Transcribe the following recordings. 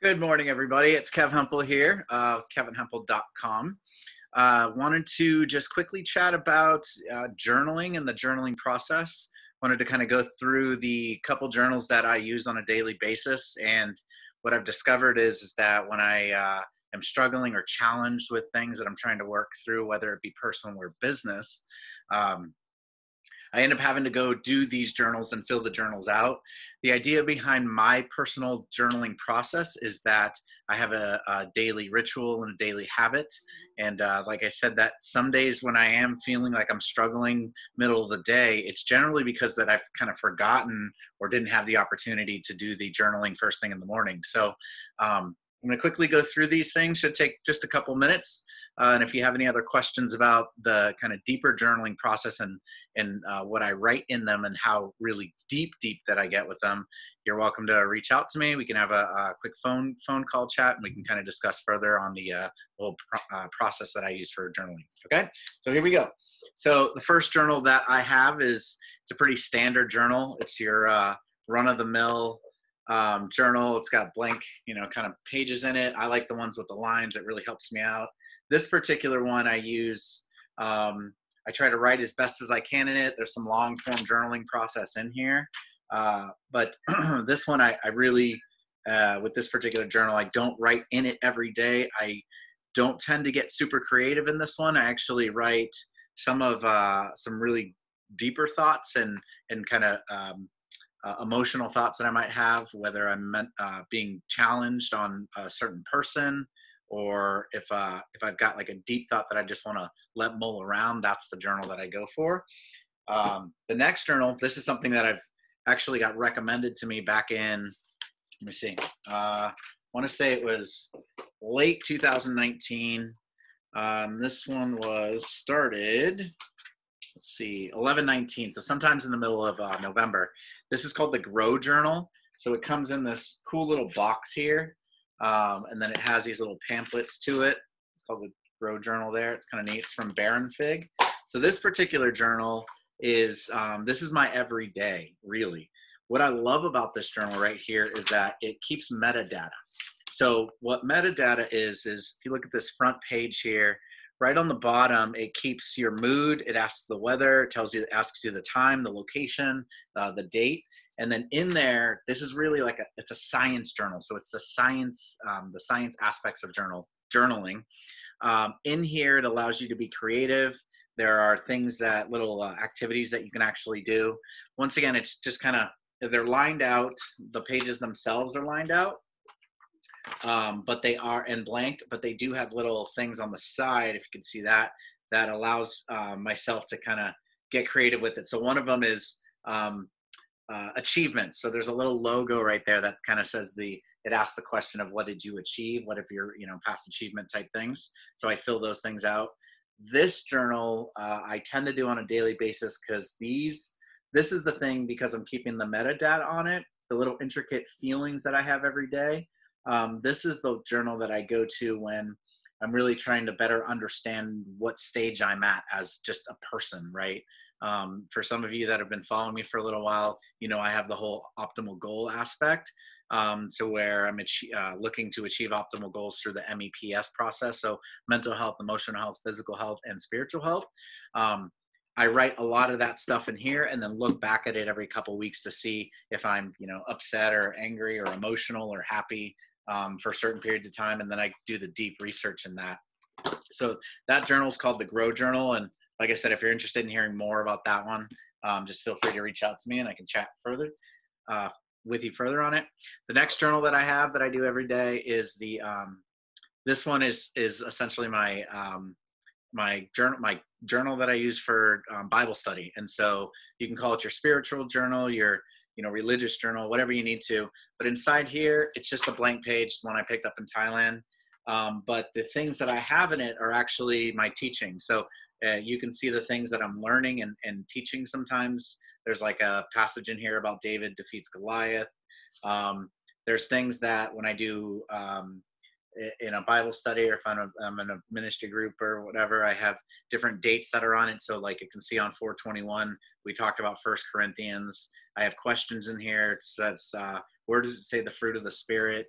Good morning, everybody. It's KHempel here, with KevinHempel.com. Wanted to just quickly chat about journaling and the journaling process. Wanted to kind of go through the couple journals that I use on a daily basis. And what I've discovered is that when I am struggling or challenged with things that I'm trying to work through, whether it be personal or business, um, I end up having to go do these journals and fill the journals out. The idea behind my personal journaling process is that I have a daily ritual and a daily habit. And like I said, that some days when I am feeling like I'm struggling middle of the day, it's generally because that I've kind of forgotten or didn't have the opportunity to do the journaling first thing in the morning. So I'm going to quickly go through these things. Should take just a couple minutes. And if you have any other questions about the kind of deeper journaling process and what I write in them and how really deep that I get with them, you're welcome to reach out to me. We can have a quick phone call chat, and we can kind of discuss further on the whole process that I use for journaling. Okay, so here we go. So the first journal that I have it's a pretty standard journal. It's your run-of-the-mill journal. It's got blank, kind of pages in it. I like the ones with the lines. It really helps me out. This particular one I use, I try to write as best as I can in it. There's some long form journaling process in here. But this one, I really, with this particular journal, I don't write in it every day. I don't tend to get super creative in this one. I actually write some really deeper thoughts and kind of emotional thoughts that I might have, whether I'm being challenged on a certain person, or if I've got like a deep thought that I just want to let mull around. That's the journal that I go for. The next journal, this is something that I've actually got recommended to me back in, let me see, I want to say it was late 2019. This one was started, let's see, 11/19, so sometimes in the middle of November. This is called the Gro Journal. So it comes in this cool little box here. And then it has these little pamphlets to it. It's called the Gro Journal there. It's kind of neat. It's from Baron Fig. So this particular journal is, this is my everyday, really. What I love about this journal right here is that it keeps metadata. So what metadata is if you look at this front page here, right on the bottom, it keeps your mood. It asks the weather. It asks you the time, the location, the date. And then in there, this is really like it's a science journal. So it's the science aspects of journaling. In here, it allows you to be creative. There are little activities that you can actually do. Once again, it's just kind of, they're lined out. The pages themselves are lined out, but they are in blank, but they do have little things on the side, if you can see that allows myself to kind of get creative with it. So one of them is, achievements. So there's a little logo right there that kind of says it asks the question of what did you achieve? What if your, past achievement type things? So I fill those things out. This journal, I tend to do on a daily basis because this is the thing, because I'm keeping the metadata on it, the little intricate feelings that I have every day. This is the journal that I go to when I'm really trying to better understand what stage I'm at as just a person, right? For some of you that have been following me for a little while, I have the whole optimal goal aspect. So where I'm looking to achieve optimal goals through the MEPS process. So mental health, emotional health, physical health, and spiritual health. I write a lot of that stuff in here and then look back at it every couple of weeks to see if I'm, upset or angry or emotional or happy for certain periods of time. And then I do the deep research in that. So that journal is called the Gro Journal. And like I said, if you're interested in hearing more about that one, just feel free to reach out to me and I can chat further with you further on it. The next journal that I have that I do every day is this one is essentially my journal that I use for Bible study. And so you can call it your spiritual journal, your religious journal, whatever you need to. But inside here, it's just a blank page, the one I picked up in Thailand. But the things that I have in it are actually my teaching. So you can see the things that I'm learning and teaching sometimes. There's like a passage in here about David defeats Goliath. There's things that when I do in a Bible study, or if I'm in a ministry group or whatever, I have different dates that are on it. So like you can see on 4/21, we talked about 1 Corinthians. I have questions in here. It says, where does it say the fruit of the Spirit?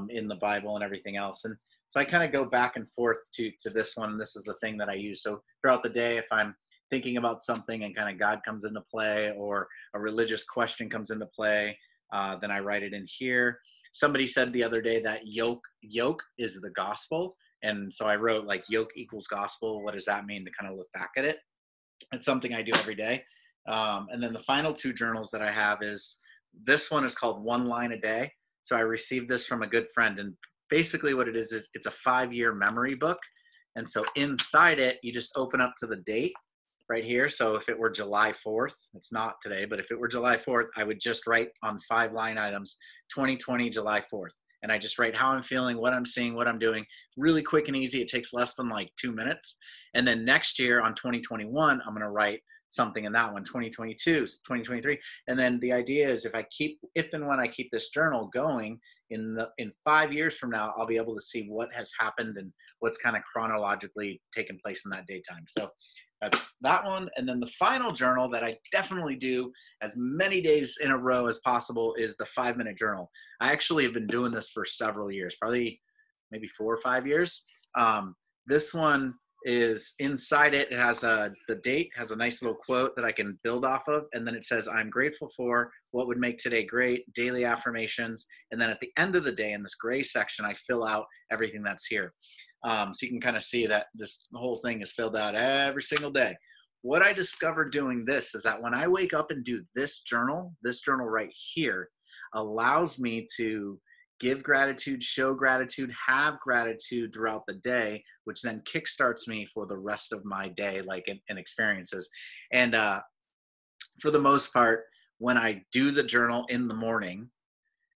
in the Bible and everything else. And so I kind of go back and forth to this one. This is the thing that I use. So throughout the day, if I'm thinking about something and kind of God comes into play, or a religious question comes into play, then I write it in here. Somebody said the other day that yoke is the gospel. And so I wrote like yoke equals gospel. What does that mean, to kind of look back at it? It's something I do every day. And then the final two journals that I have is, this one is called One Line a Day. So I received this from a good friend. And basically what it is it's a 5-year memory book. And so inside it, you just open up to the date right here. So if it were July 4th, it's not today, but if it were July 4th, I would just write on 5 line items, 2020, July 4th. And I just write how I'm feeling, what I'm seeing, what I'm doing. Really quick and easy. It takes less than like 2 minutes. And then next year on 2021, I'm going to write something in that one, 2022, 2023. And then the idea is if and when I keep this journal going, in 5 years from now, I'll be able to see what has happened and what's kind of chronologically taken place in that daytime. So that's that one. And then the final journal that I definitely do as many days in a row as possible is the 5-minute journal. I actually have been doing this for several years, probably maybe 4 or 5 years. This one is inside it. It has the date, has a nice little quote that I can build off of. And then it says, I'm grateful for what would make today great, daily affirmations. And then at the end of the day, in this gray section, I fill out everything that's here. So you can kind of see that the whole thing is filled out every single day. What I discovered doing this is that when I wake up and do this journal right here allows me to give gratitude, show gratitude, have gratitude throughout the day, which then kickstarts me for the rest of my day, like in experiences. And for the most part, when I do the journal in the morning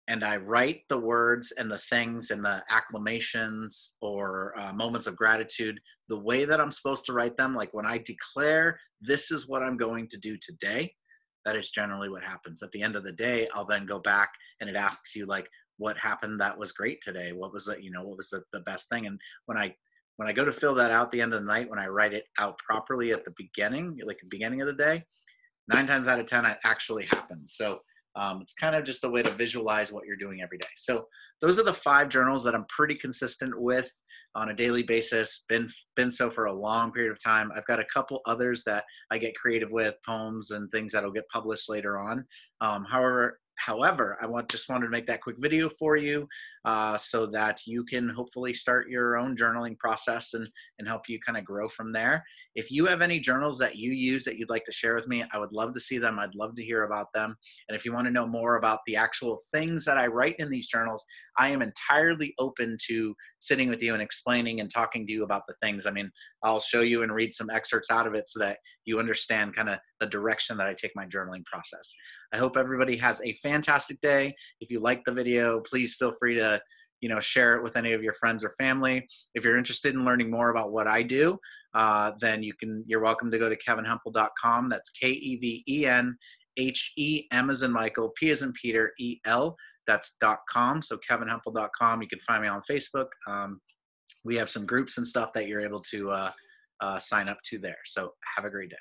and I write the words and the things and the acclamations or moments of gratitude, the way that I'm supposed to write them, like when I declare this is what I'm going to do today, that is generally what happens. At the end of the day, I'll then go back and it asks you like, what happened that was great today? What was it, what was the best thing? And when I go to fill that out at the end of the night, when I write it out properly at the beginning, like the beginning of the day, 9 times out of 10, it actually happens. So it's kind of just a way to visualize what you're doing every day. So those are the 5 journals that I'm pretty consistent with on a daily basis, been so for a long period of time. I've got a couple others that I get creative with, poems and things that'll get published later on. However, I just wanted to make that quick video for you so that you can hopefully start your own journaling process and help you kind of grow from there. If you have any journals that you use that you'd like to share with me, I would love to see them. I'd love to hear about them. And if you want to know more about the actual things that I write in these journals, I am entirely open to sitting with you and explaining and talking to you about the things. I mean, I'll show you and read some excerpts out of it so that you understand kind of the direction that I take my journaling process. I hope everybody has a fantastic day. If you like the video, please feel free to share it with any of your friends or family. If you're interested in learning more about what I do, then you're welcome to go to KevinHempel.com. That's KEVENHEM as in Michael, P as in Peter, EL. That's .com. So KevinHempel.com. You can find me on Facebook. We have some groups and stuff that you're able to sign up to there. So have a great day.